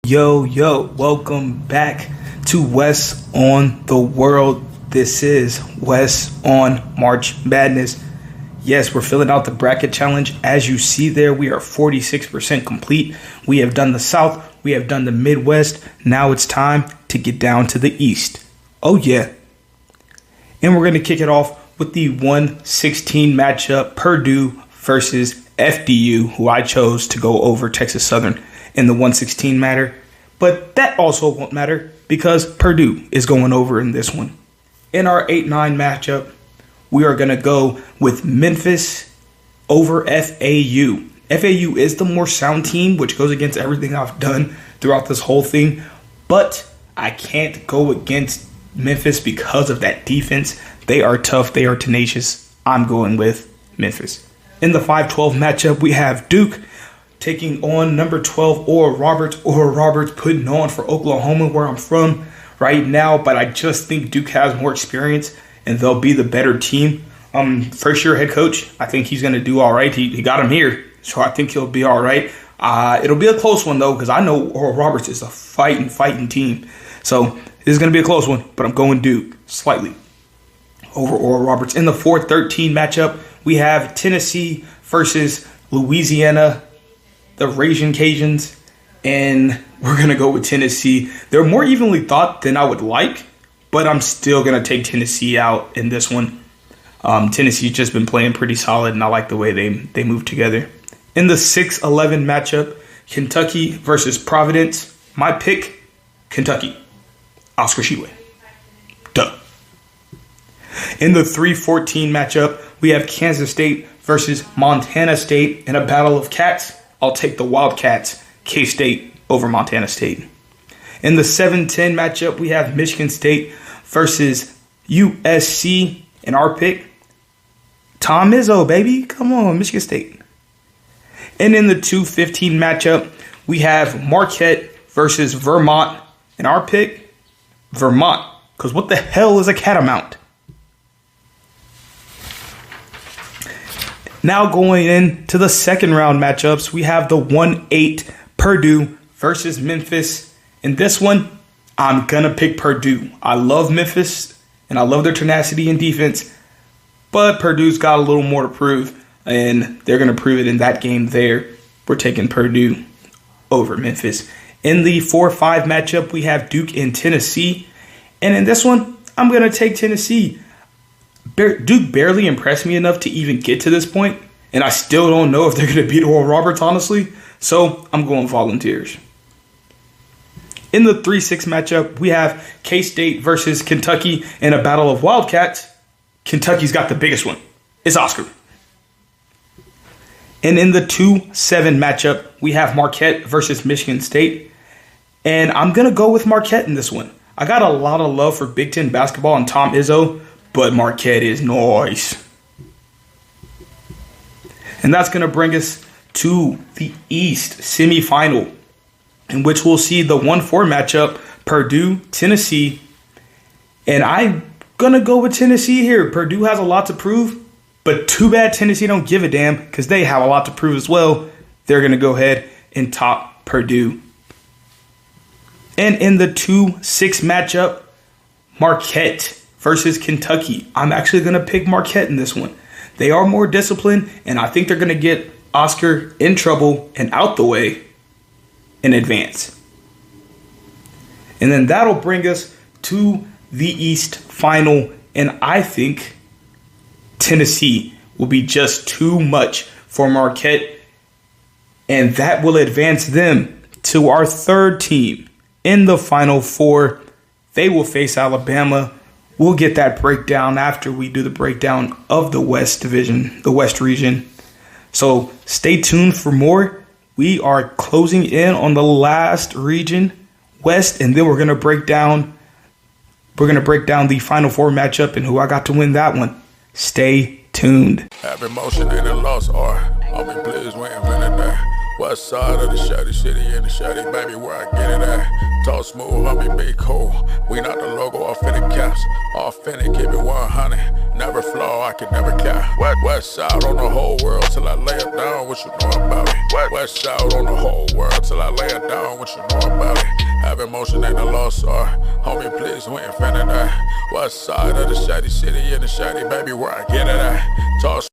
Yo, welcome back to Wes on the World. This is Wes on March Madness. Yes, we're filling out the bracket challenge. As you see there, we are 46% complete. We have done the South, we have done the Midwest. Now it's time to get down to the East. Oh yeah. And we're going to kick it off with the 1-16 matchup, Purdue versus FDU, who I chose to go over Texas Southern in the 1-16 matter. But that also won't matter because Purdue is going over in this one. In our 8-9 matchup, we are going to go with Memphis over FAU. FAU is the more sound team, which goes against everything I've done throughout this whole thing. But I can't go against Memphis because of that defense. They are tough. They are tenacious. I'm going with Memphis. In the 5-12 matchup, we have Duke taking on number 12, Oral Roberts. Oral Roberts putting on for Oklahoma, where I'm from right now. But I just think Duke has more experience and they'll be the better team. First-year head coach, I think he's going to do all right. He got him here, so I think he'll be all right. It'll be a close one, though, because I know Oral Roberts is a fighting team. So this is going to be a close one, but I'm going Duke slightly over Oral Roberts. In the 4-13 matchup, we have Tennessee versus Louisiana, the Ragin' Cajuns, and we're going to go with Tennessee. They're more evenly thought than I would like, but I'm still going to take Tennessee out in this one. Tennessee's just been playing pretty solid, and I like the way they move together. In the 6-11 matchup, Kentucky versus Providence. My pick, Kentucky. Oscar Tshiebwe. Duh. In the 3-14 matchup, we have Kansas State versus Montana State in a battle of cats. I'll take the Wildcats, K-State over Montana State. In the 7-10 matchup, we have Michigan State versus USC in our pick. Tom Izzo, baby. Come on, Michigan State. And in the 2-15 matchup, we have Marquette versus Vermont in our pick. Vermont, because what the hell is a catamount? Now going into the second round matchups, we have the 1-8 Purdue versus Memphis. In this one, I'm going to pick Purdue. I love Memphis, and I love their tenacity and defense, but Purdue's got a little more to prove, and they're going to prove it in that game there. We're taking Purdue over Memphis. In the 4-5 matchup, we have Duke and Tennessee, and in this one, I'm going to take Tennessee. Duke barely impressed me enough to even get to this point, and I still don't know if they're going to beat Oral Roberts, honestly. So I'm going Volunteers. In the 3-6 matchup, we have K-State versus Kentucky in a battle of Wildcats. Kentucky's got the biggest one. It's Oscar. And in the 2-7 matchup, we have Marquette versus Michigan State. And I'm going to go with Marquette in this one. I got a lot of love for Big Ten basketball and Tom Izzo, but Marquette is nice. And that's going to bring us to the East semifinal, in which we'll see the 1-4 matchup, Purdue, Tennessee. And I'm going to go with Tennessee here. Purdue has a lot to prove, but too bad Tennessee don't give a damn because they have a lot to prove as well. They're going to go ahead and top Purdue. And in the 2-6 matchup, Marquette versus Kentucky. I'm actually going to pick Marquette in this one. They are more disciplined, and I think they're going to get Oscar in trouble and out the way in advance. And then that'll bring us to the East final, and I think Tennessee will be just too much for Marquette, and that will advance them to our third team in the Final Four. They will face Alabama. We'll get that breakdown after we do the breakdown of the West Division, the West region. So stay tuned for more. We are closing in on the last region, West, and then we're going to break down the Final Four matchup and who I got to win that one. Stay tuned. Happy motion ain't a loss, or I'll be pleased when you're in there. West side of the shady city in the shady, baby, where I get it at. Talk smooth, homie, be cool. We not the logo, authentic caps. Authentic, keep it 100. Never flow, I can never cap. West side on the whole world till I lay it down. What you know about it? West side on the whole world till I lay it down. What you know about it? Have emotion ain't a loss, or homie, please, we ain't finna die. West side of the shady city in the shady, baby, where I get it at. Talk